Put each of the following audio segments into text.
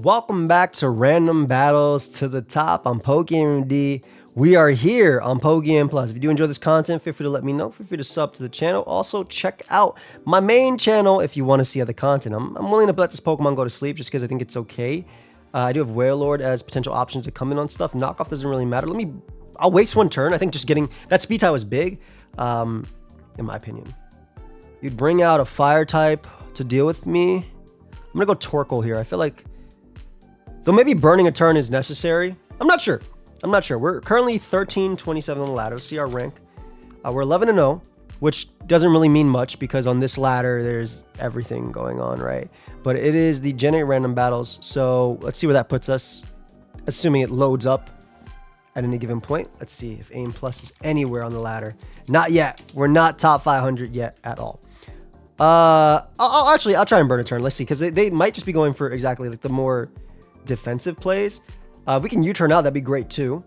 welcome back to Random Battles to the Top. I'm PokeMD. We are here on PokeM Plus. If you do enjoy this content, feel free to let me know. Feel free to sub to the channel. Also, check out my main channel if you want to see other content. I'm willing to let this Pokemon go to sleep just because I think it's okay. I do have Wailord as potential options to come in on stuff. Knockoff doesn't really matter. I'll waste one turn. I think just getting that speed tie was big, in my opinion. You'd bring out a fire type to deal with me. I'm going to go Torkoal here. I feel like, though maybe burning a turn is necessary. I'm not sure. We're currently 13-27 on the ladder. Let's see our rank. We're 11-0, which doesn't really mean much because on this ladder, there's everything going on, right? But it is the Gen 8 random battles. So let's see where that puts us, assuming it loads up at any given point. Let's see if AIM Plus is anywhere on the ladder. Not yet. We're not top 500 yet at all. I'll try and burn a turn. Let's see, because they might just be going for exactly like the more defensive plays. If we can U-turn out, that'd be great too.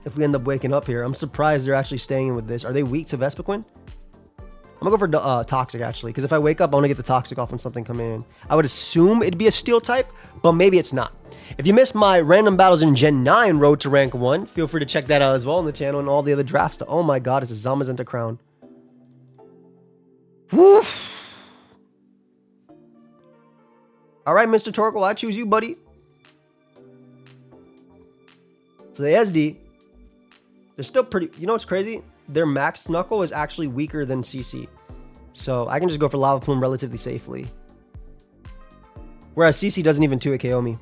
If we end up waking up here, I'm surprised they're actually staying in with this. Are they weak to Vespiquen? I'm gonna go for Toxic actually, because if I wake up, I want to get the Toxic off when something come in. I would assume it'd be a Steel type, but maybe it's not. If you missed my random battles in Gen 9 Road to Rank 1, feel free to check that out as well on the channel and all the other drafts. Oh my god, it's a Zamazenta Crown. Woo! All right, Mr. Torkoal, I choose you, buddy. So the SD, they're still pretty, you know what's crazy? Their max Knuckle is actually weaker than CC. So I can just go for Lava Plume relatively safely. Whereas CC doesn't even 2-hit KO me.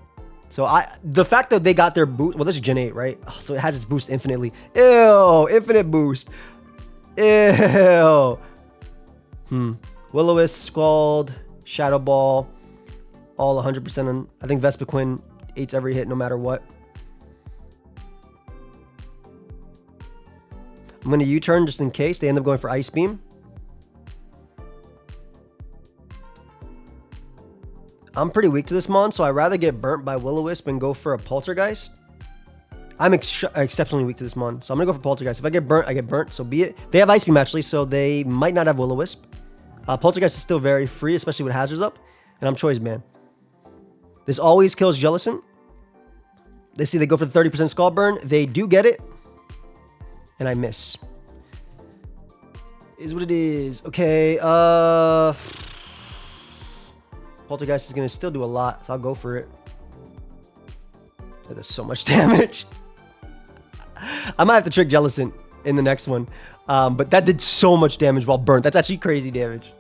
So the fact that they got their boost, well, this is Gen 8, right? Oh, so it has its boost infinitely. Ew, infinite boost. Ew. Will-O-Wisp, Scald, Shadow Ball, all 100% on. I think Vespiquen eats every hit no matter what. I'm going to U-turn just in case they end up going for Ice Beam. I'm pretty weak to this mon, so I'd rather get burnt by Will-O-Wisp and go for a Poltergeist. I'm exceptionally weak to this mon, so I'm going to go for Poltergeist. If I get burnt, I get burnt, so be it. They have Ice Beam actually, so they might not have Will-O-Wisp. Poltergeist is still very free, especially with hazards up. And I'm Choice Man. This always kills Jellicent. They see they go for the 30% Skull Burn. They do get it. And I miss. Is what it is. Okay. Poltergeist is going to still do a lot, so I'll go for it. That does so much damage. I might have to trick Jellicent in the next one. But that did so much damage while burnt. That's actually crazy damage.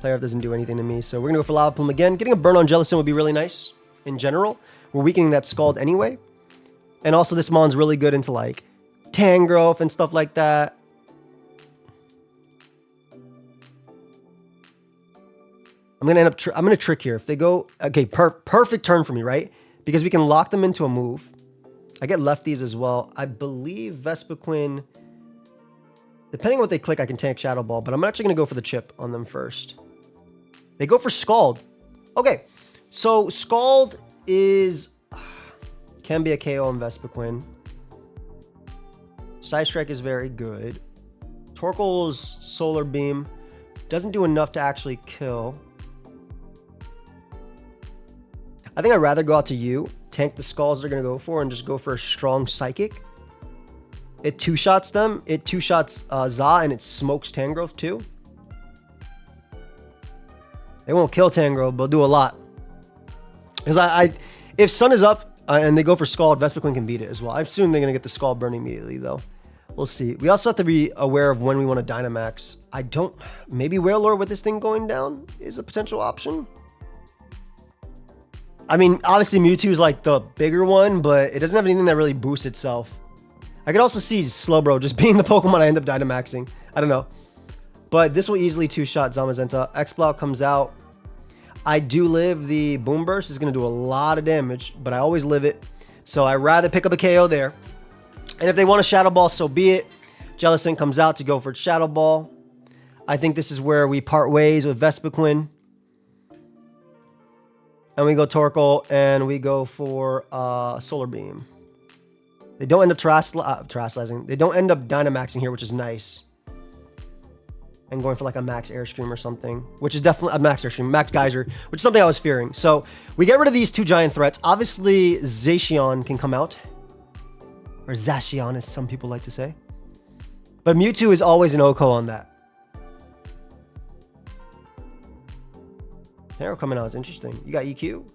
Player doesn't do anything to me. So we're going to go for Lava Plume again. Getting a burn on Jellicent would be really nice in general. We're weakening that Scald anyway. And also this mon's really good into like Tangrowth and stuff like that. I'm going to end up, I'm going to trick here. If they go, okay, perfect turn for me, right? Because we can lock them into a move. I get lefties as well. I believe Vespiquen, depending on what they click, I can tank Shadow Ball, but I'm actually going to go for the chip on them first. They go for Scald. Okay, so Scald can be a KO on Vespiquen. Side Strike is very good. Torkoal's Solar Beam doesn't do enough to actually kill. I think I'd rather go out to you, tank the Skulls they're going to go for, and just go for a strong Psychic. It two-shots them. It two-shots Za, and it smokes Tangrowth too. They won't kill Tangrowth, but they'll do a lot. Because if Sun is up and they go for Scald, Vespiquen can beat it as well. I assume they're going to get the Scald burn immediately, though. We'll see. We also have to be aware of when we want to Dynamax. Maybe Wailord with this thing going down is a potential option. I mean, obviously Mewtwo is like the bigger one, but it doesn't have anything that really boosts itself. I could also see Slowbro just being the Pokemon I end up Dynamaxing. I don't know. But this will easily two-shot Zamazenta. X-Block comes out. I do live. The Boom Burst is going to do a lot of damage, but I always live it. So I'd rather pick up a KO there. And if they want a Shadow Ball, so be it. Jellicent comes out to go for Shadow Ball. I think this is where we part ways with Vespiquen. And we go Torkoal, and we go for Solar Beam. They don't end up Terrasizing. They don't end up Dynamaxing here, which is nice. and going for like a max airstream or something, which is definitely a max airstream, max geyser, which is something I was fearing. So we get rid of these two giant threats. Obviously, Zacian can come out, or Zacian as some people like to say. But Mewtwo is always an OHKO on that. Arrow coming out is interesting. You got EQ?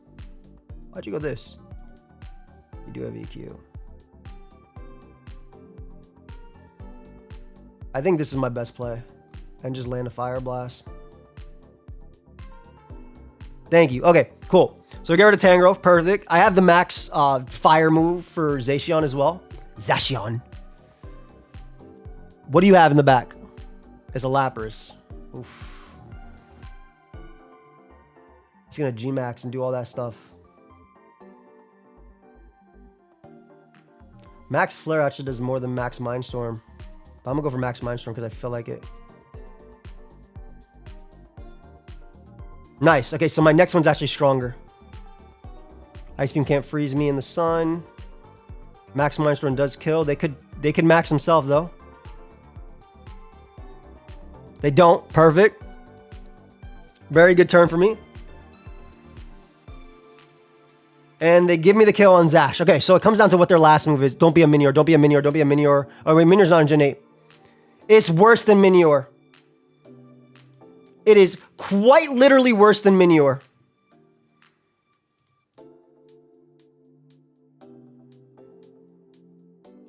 Why'd you go this? You do have EQ. I think this is my best play. And just land a Fire Blast. Thank you. Okay, cool. So we get rid of Tangrowth. Perfect. I have the max fire move for Zacian as well. Zacian. What do you have in the back? It's a Lapras. Oof. He's going to G-Max and do all that stuff. Max Flare actually does more than Max Mindstorm. But I'm going to go for Max Mindstorm because I feel like it. Nice. Okay, so my next one's actually stronger. Ice Beam can't freeze me in the sun. Max Mindstorm does kill. They could max himself though. They don't. Perfect. Very good turn for me. And they give me the kill on Zash. Okay, so it comes down to what their last move is. Don't be a Minior. Don't be a Minior. Don't be a Minior. Oh wait, Minior's not on Gen 8. It's worse than Minior. It is quite literally worse than Minior.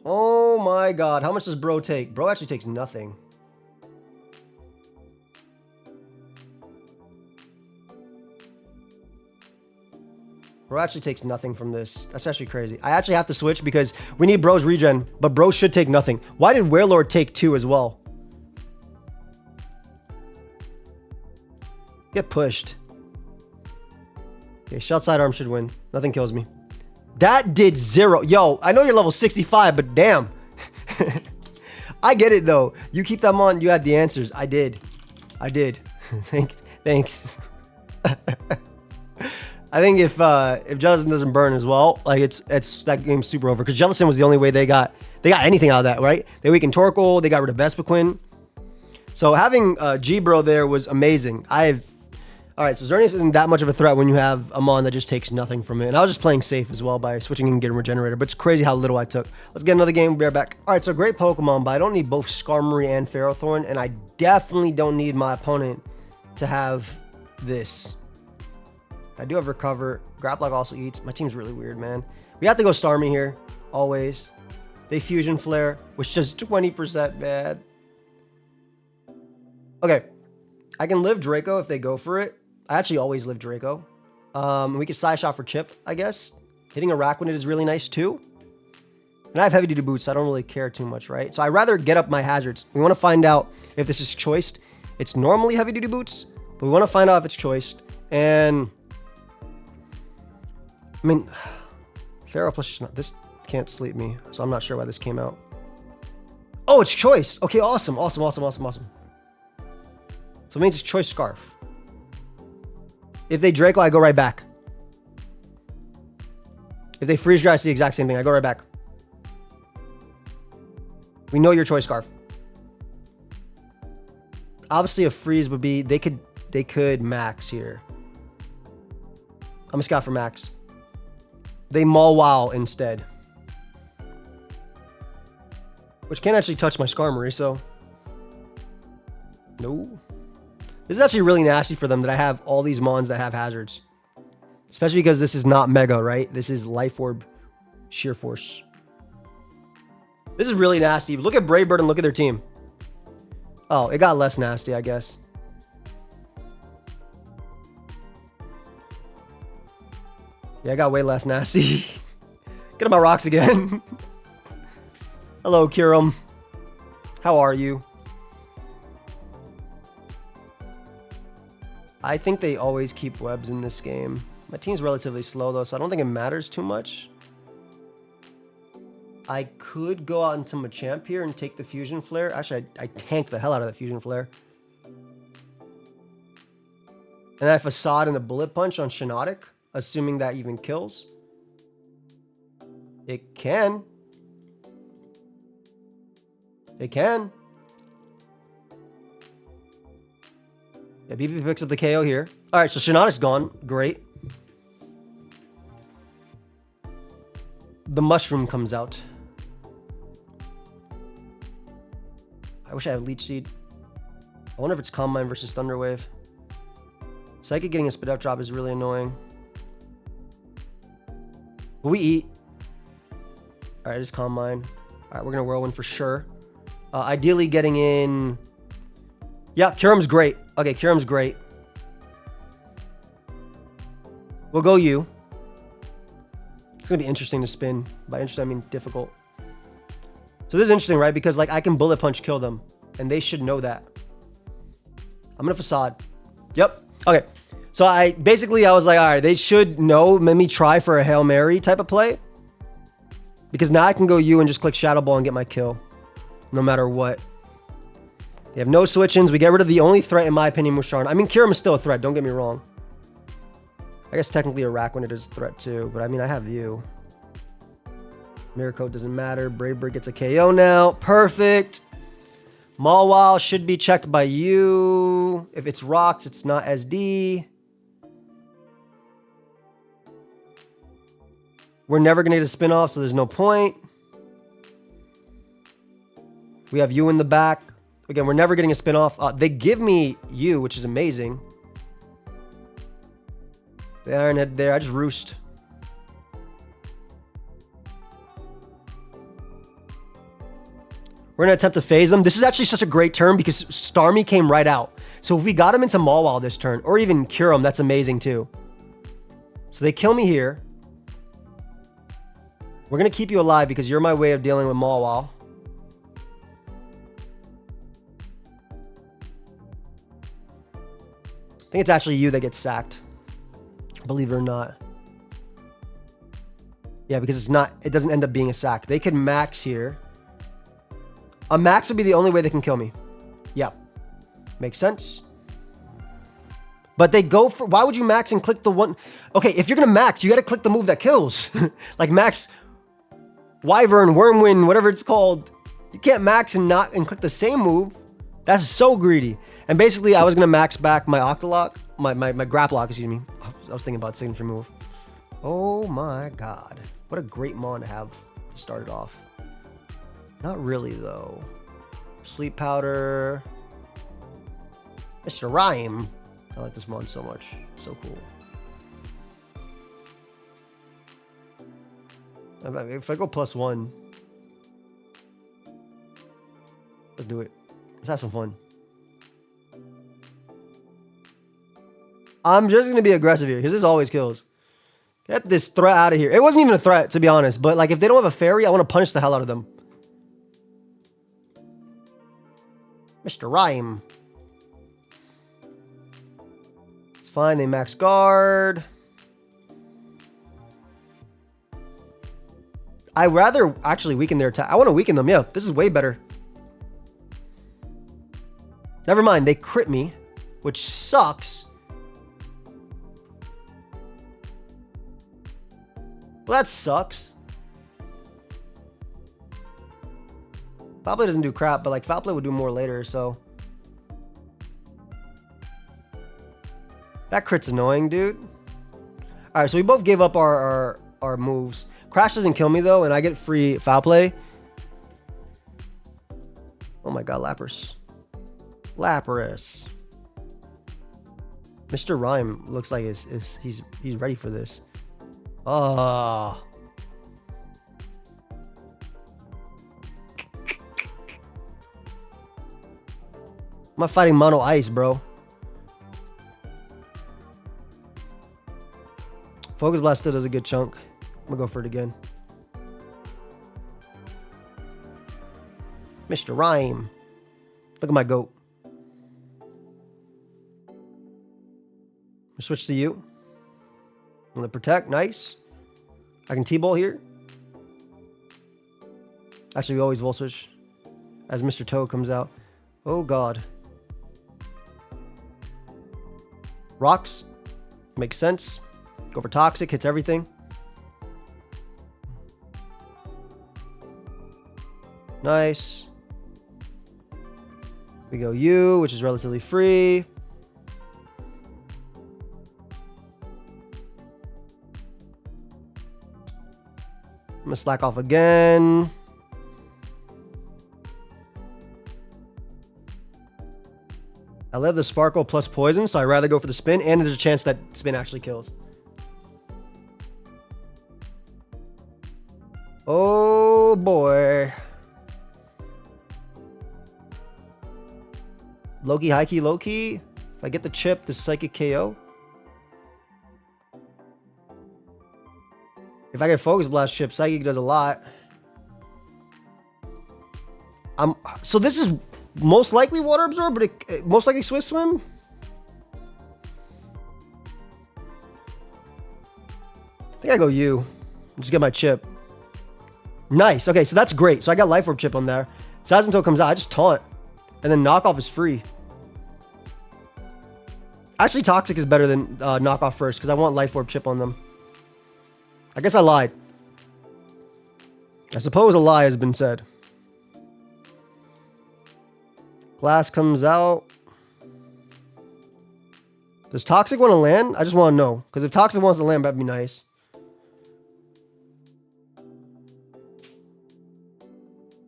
Oh my god. How much does bro take? Bro actually takes nothing. Bro actually takes nothing from this. That's actually crazy. I actually have to switch because we need bro's regen, but bro should take nothing. Why did Warelord take 2 as well? Get pushed. Okay, shot sidearm should win. Nothing kills me. That did 0. Yo, I know you're level 65, but damn. I get it though. You keep them on. You had the answers. I did. Thanks. I think if Jellicent doesn't burn as well, like it's that game's super over. Because Jellicent was the only way they got anything out of that, right? They weakened Torkoal. They got rid of Vespiquen. So having G-Bro there was amazing. All right, so Xerneas isn't that much of a threat when you have a Mon that just takes nothing from it. And I was just playing safe as well by switching and getting Regenerator, but it's crazy how little I took. Let's get another game. We'll be right back. All right, so great Pokemon, but I don't need both Skarmory and Ferrothorn, and I definitely don't need my opponent to have this. I do have Recover. Grapplock also eats. My team's really weird, man. We have to go Starmie here, always. They Fusion Flare, which does 20% bad. Okay, I can live Draco if they go for it. I actually always live Draco. We could Side Shot for Chip, I guess. Hitting a Araquanid is really nice too. And I have Heavy Duty Boots, so I don't really care too much, right? So I'd rather get up my hazards. We want to find out if this is choiced. It's normally Heavy Duty Boots, but we want to find out if it's choiced. And I mean, Pharaoh plus this can't sleep me, so I'm not sure why this came out. Oh, it's choice. Okay, awesome. So it means it's choice Scarf. If they Draco, I go right back. If they Freeze Dry, it's the exact same thing. I go right back. We know your choice Scarf. Obviously, a freeze would be they could max here. I'm a scout for max. They Maul Wow instead, which can't actually touch my Skarmory, so no. This is actually really nasty for them that I have all these Mons that have hazards. Especially because this is not Mega, right? This is Life Orb Sheer Force. This is really nasty. Look at Brave Bird and look at their team. Oh, it got less nasty, I guess. Yeah, it got way less nasty. Get on my rocks again. Hello, Kyurem. How are you? I think they always keep webs in this game. My team's relatively slow though, so I don't think it matters too much. I could go out into Machamp here and take the Fusion Flare. Actually, I tank the hell out of the Fusion Flare. And I Facade and a Bullet Punch on Shiinotic, assuming that even kills. It can. It can. Yeah, BP picks up the KO here. All right, so Shinana's gone. Great. The mushroom comes out. I wish I had Leech Seed. I wonder if it's Calm Mind versus Thunder Wave. Psychic getting a spit out drop is really annoying. But we eat. All right, it's Calm Mind. All right, we're going to Whirlwind for sure. Ideally getting in... Yeah, Kyurem's great. Okay, Kyurem's great. We'll go you. It's going to be interesting to spin. By interesting, I mean difficult. So this is interesting, right? Because like I can Bullet Punch kill them. And they should know that. I'm going to Facade. Yep. Okay. So I was like, all right, they should know. Let me try for a Hail Mary type of play. Because now I can go you and just click Shadow Ball and get my kill. No matter what. They have no switch-ins. We get rid of the only threat, in my opinion, Musharna. I mean, Kyurem is still a threat. Don't get me wrong. I guess technically a Rakuen is a threat too. But I mean, I have you. Mirror Coat doesn't matter. Brave Bird gets a KO now. Perfect. Mawile should be checked by you. If it's rocks, it's not SD. We're never going to get a spin-off, so there's no point. We have you in the back. Again, we're never getting a spin-off. They give me you, which is amazing. The Iron Head there. I just roost. We're going to attempt to phase them. This is actually such a great turn because Starmie came right out. So if we got him into Mawile this turn, or even Kyurem, that's amazing too. So they kill me here. We're going to keep you alive because you're my way of dealing with Mawile. I think it's actually you that gets sacked. Believe it or not. Yeah, because it doesn't end up being a sack. They could max here. A max would be the only way they can kill me. Yeah. Makes sense. But they go for... Why would you max and click the one... Okay, if you're going to max, you got to click the move that kills. Like max... Wyvern, Wormwind, whatever it's called. You can't max and click the same move. That's so greedy. And basically, I was going to max back my Octolock. My Grapplock, excuse me. I was thinking about signature move. Oh my god. What a great Mon to have to start it off. Not really, though. Sleep Powder. Mr. Rhyme. I like this Mon so much. So cool. If I go +1. Let's do it. Let's have some fun. I'm just going to be aggressive here because this always kills. Get this threat out of here. It wasn't even a threat, to be honest. But like, if they don't have a fairy, I want to punish the hell out of them. Mr. Rhyme. It's fine. They max guard. I'd rather actually weaken their attack. I want to weaken them. Yeah, this is way better. Never mind. They crit me, which sucks. Well, that sucks. Foul Play doesn't do crap, but like Foul Play would do more later, so. That crit's annoying, dude. All right, so we both gave up our moves. Crash doesn't kill me, though, and I get free Foul Play. Oh my god, Lapras. Lapras. Mr. Rhyme looks like he's ready for this. Oh. I'm not fighting Mono Ice, bro. Focus Blast still does a good chunk. I'm gonna go for it again. Mr. Rhyme. Look at my goat. Switch to you. I'm gonna protect. Nice. I can T-ball here. Actually, we always Volt Switch as Mr. Toe comes out. Oh, God. Rocks. Makes sense. Go for Toxic. Hits everything. Nice. We go U, which is relatively free. I'm gonna slack off again. I love the sparkle plus poison, so I'd rather go for the spin, and there's a chance that spin actually kills. Oh boy. Low-key, high-key, low-key. If I get the chip, the psychic KO. If I get focus blast chip, psychic does a lot. So this is most likely water absorb, but it most likely swift swim. I think I go U. Just get my chip. Nice. Okay, so that's great. So I got life orb chip on there. Seismitoad comes out. I just taunt, and then knockoff is free. Actually, toxic is better than knockoff first because I want life orb chip on them. I guess I lied. I suppose a lie has been said. Glass comes out. Does Toxic want to land? I just want to know. Because if Toxic wants to land, that'd be nice.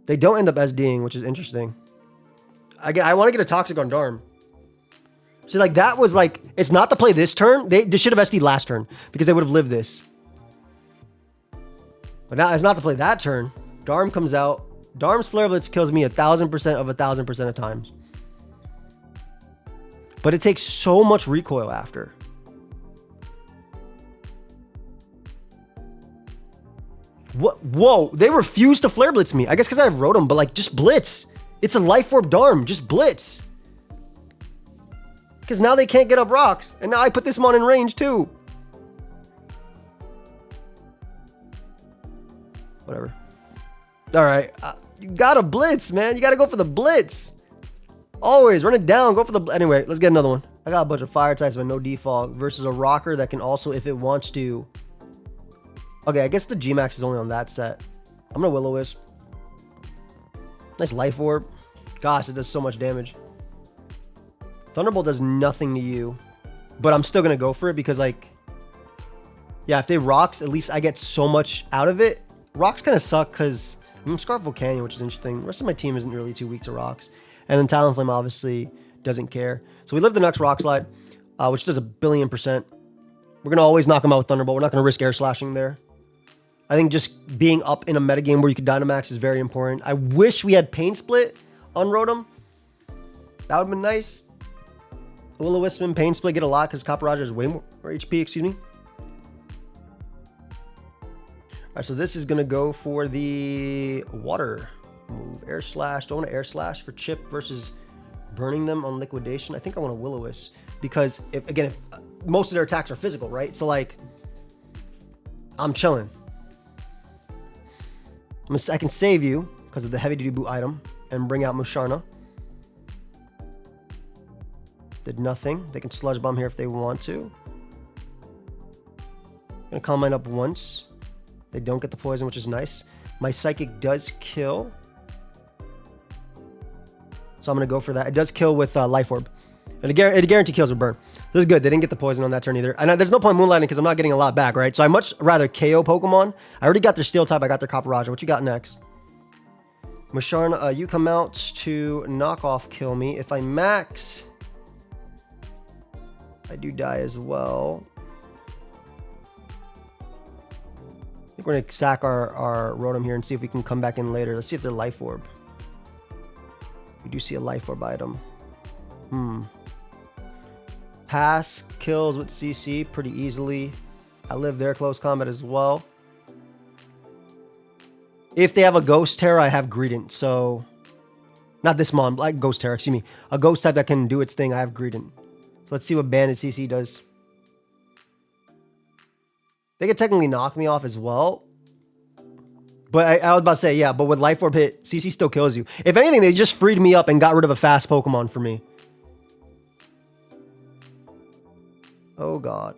They don't end up SDing, which is interesting. I want to get a Toxic on Darm. So, like, that was, like, it's not to play this turn. They should have SD'd last turn. Because they would have lived this. But now it's not to play that turn. Darm comes out. Darm's Flare Blitz kills me 1,000% of 1,000% of times. But it takes so much recoil after. What? Whoa, they refuse to Flare Blitz me. I guess because I have Rotom, but like, just Blitz. It's a Life Orb Darm, just Blitz. Because now they can't get up rocks. And now I put this mon in range too. Whatever. All right. You gotta blitz, man. You gotta go for the blitz. Always run it down. Go for the... Anyway, let's get another one. I got a bunch of fire types, but no default. Versus a rocker that can also, if it wants to... Okay, I guess the G-Max is only on that set. I'm gonna Will-O-Wisp. Nice Life Orb. Gosh, it does so much damage. Thunderbolt does nothing to you. But I'm still gonna go for it because, like... Yeah, if they rocks, at least I get so much out of it. Rocks kind of suck because... I'm Scarf Volcanion, which is interesting. The rest of my team isn't really too weak to rocks. And then Talonflame obviously doesn't care. So we live the next Rock Slide, which does 1,000,000,000%. We're going to always knock him out with Thunderbolt. We're not going to risk air slashing there. I think just being up in a metagame where you could Dynamax is very important. I wish we had Pain Split on Rotom. That would have been nice. Will-O-Wisp and Pain Split get a lot because Copper Roger is way more HP, excuse me. All right, so this is going to go for the water move. Air Slash. Do I want to Air Slash for chip versus burning them on liquidation? I think I want to Will-O-Wisp because, if most of their attacks are physical, right? So, like, I'm chilling. I can save you because of the heavy-duty boot item and bring out Musharna. Did nothing. They can Sludge Bomb here if they want to. Gonna Calm Mind up once. They don't get the poison, which is nice. My Psychic does kill. So I'm going to go for that. It does kill with Life Orb. And it guarantee kills with Burn. This is good. They didn't get the poison on that turn either. And there's no point Moonlighting because I'm not getting a lot back, right? So I much rather KO Pokemon. I already got their Steel type. I got their Copper Roger. What you got next? Musharna, you come out to knock off kill me. If I max, I do die as well. I think we're going to sack our Rotom here and see if we can come back in later. Let's see if they're Life Orb. We do see a Life Orb item. Pass kills with CC pretty easily. I live their close combat as well. If they have a Ghost Terra, I have Greedent. So, not this mon, like Ghost Terra, excuse me. A Ghost type that can do its thing, I have Greedent. So let's see what Bandit CC does. They could technically knock me off as well. But I was about to say, yeah, but with Life Orb hit, CC still kills you. If anything, they just freed me up and got rid of a fast Pokemon for me. Oh, God.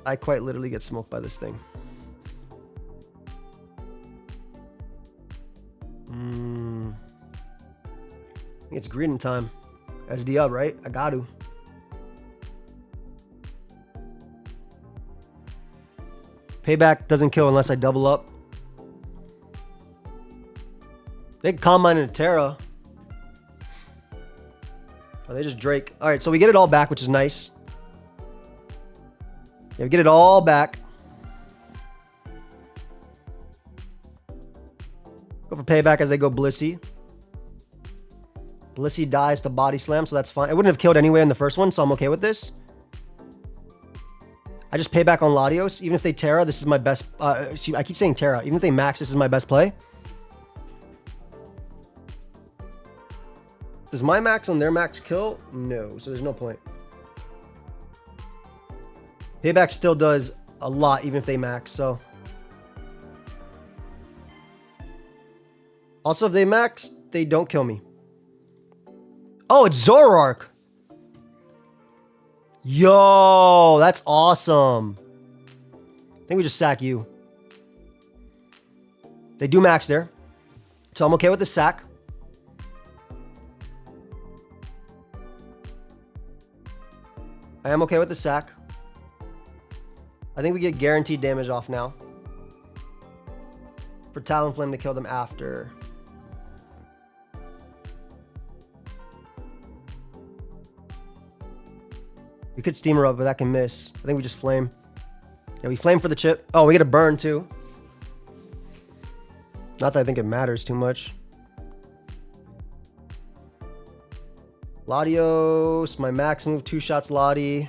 I quite literally get smoked by this thing. I think it's Greedent time. SD up, right? I got to. Payback doesn't kill unless I double up. They Combine and a Terra. Oh, they just Drake. All right, so we get it all back, which is nice. Yeah, we get it all back. Go for payback as they go Blissey. Blissey dies to body slam, so that's fine. It wouldn't have killed anyway in the first one, so I'm okay with this. I just pay back on Latios. Even if they Terra, this is my best... I keep saying Terra. Even if they max, this is my best play. Does my max on their max kill? No, so there's no point. Payback still does a lot, even if they max, so... Also, if they max, they don't kill me. Oh, it's Zoroark! Yo, that's awesome. I think we just sack you. They do max there. So I'm okay with the sack. I am okay with the sack. I think we get guaranteed damage off now. For Talonflame to kill them after. We could steam her up, but that can miss. I think we just flame. Yeah, we flame for the chip. Oh, we get a burn too. Not that I think it matters too much. Latios, my max move, 2 shots Lati.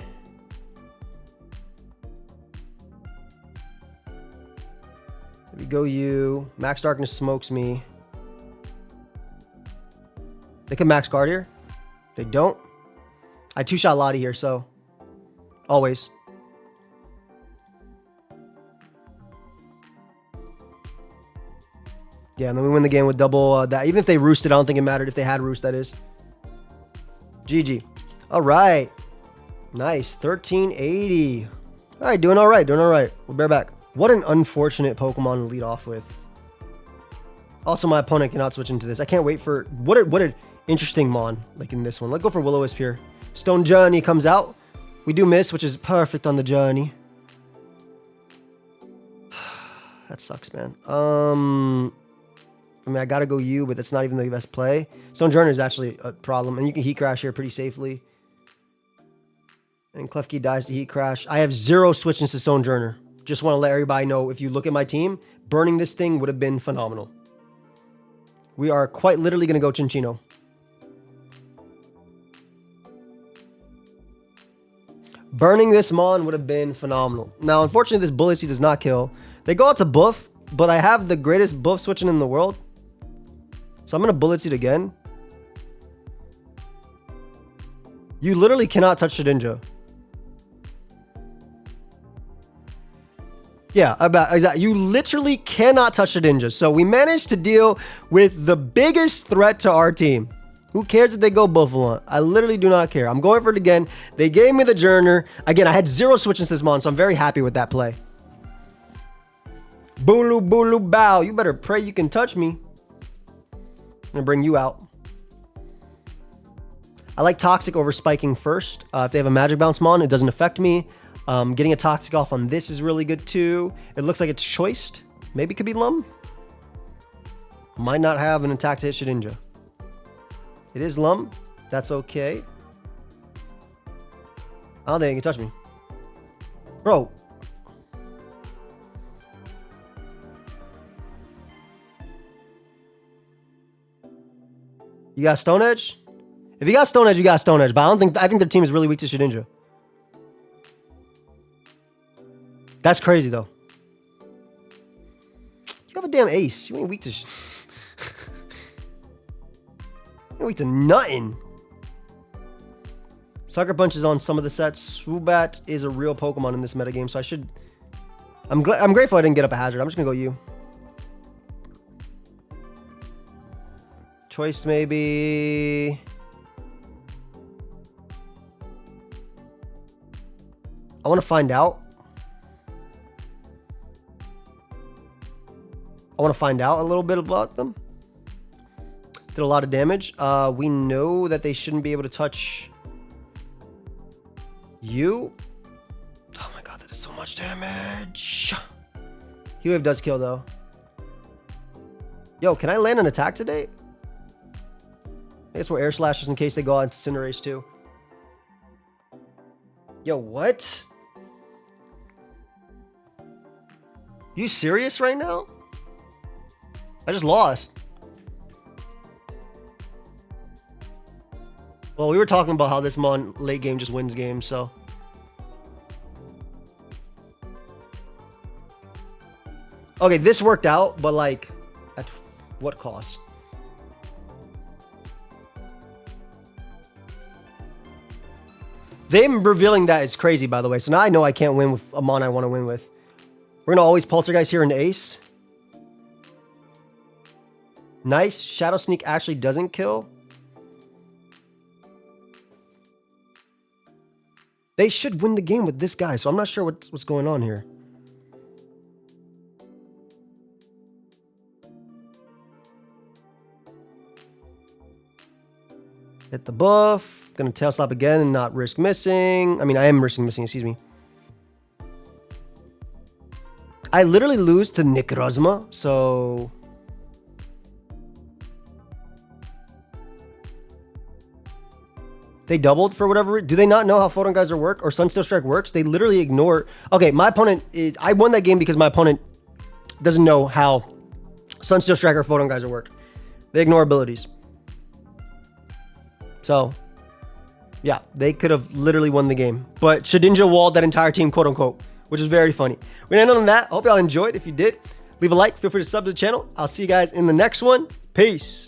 So we go you. Max Darkness smokes me. They can max guard here. They don't. I 2-shot Lati here, so always. Yeah, and then we win the game with double that. Even if they roosted, I don't think it mattered if they had roost, that is. GG. All right. Nice. 1380. All right, doing all right. Doing all right. We'll bear back. What an unfortunate Pokemon to lead off with. Also, my opponent cannot switch into this. I can't wait for... What an interesting Mon, like in this one. Let's go for Will-O-Wisp here. Stone Journey comes out. We do miss, which is perfect on the journey. That sucks, man. I mean, I gotta go you, but that's not even the best play. Stone Journey is actually a problem, and you can Heat Crash here pretty safely. And Klefki dies to Heat Crash. I have 0 switches to Stone Journey. Just want to let everybody know, if you look at my team, burning this thing would have been phenomenal. We are quite literally going to go Chinchino. Burning this Mon would have been phenomenal. Now, unfortunately, this Bulletsy does not kill. They go out to buff, but I have the greatest buff switching in the world. So I'm going to Bulletsy again. You literally cannot touch Shedinja. Yeah, exactly. You literally cannot touch Shedinja. So we managed to deal with the biggest threat to our team. Who cares if they go Buffalo? I literally do not care. I'm going for it again. They gave me the Journer. Again, I had 0 switches this Mon, so I'm very happy with that play. Booloo, booloo, bow. You better pray you can touch me. I'm going to bring you out. I like Toxic over Spiking first. If they have a Magic Bounce Mon, it doesn't affect me. Getting a Toxic off on this is really good too. It looks like it's choiced. Maybe it could be Lum. Might not have an attack to hit Shedinja. It is Lum. That's okay. I don't think he can touch me. Bro. You got Stone Edge? If you got Stone Edge, you got Stone Edge. But I think their team is really weak to Shedinja. That's crazy, though. You have a damn ace. You ain't weak to... You ain't weak to nothing. Sucker Punch is on some of the sets. Swoobat is a real Pokemon in this metagame, so I should... I'm grateful I didn't get up a hazard. I'm just gonna go you. Choiced, maybe... I want to find out. I want to find out a little bit about them. Did a lot of damage. We know that they shouldn't be able to touch you. Oh my god, that did so much damage. Heat wave does kill though. Yo, can I land an attack today? I guess we're air slashers in case they go out into Cinderace too. Yo, what? You serious right now? I just lost. Well, we were talking about how this Mon late game just wins games, so. Okay, this worked out, but like, at what cost? Them revealing that is crazy, by the way. So now I know I can't win with a Mon I want to win with. We're going to always Poltergeist here in the Ace. Nice. Shadow Sneak actually doesn't kill. They should win the game with this guy, so I'm not sure what's going on here. Hit the buff. Gonna tail slap again and not risk missing. I mean, I am risking missing, excuse me. I literally lose to Nick Rozma, so... They doubled for whatever. Do they not know how Photon Geyser work or Sunsteel Strike works? They literally ignore... Okay, my opponent... I won that game because my opponent doesn't know how Sunsteel Strike or Photon Geyser work. They ignore abilities. So, yeah, they could have literally won the game. But Shedinja walled that entire team, quote unquote, which is very funny. We're going to end on that. Hope y'all enjoyed. If you did, leave a like. Feel free to sub to the channel. I'll see you guys in the next one. Peace.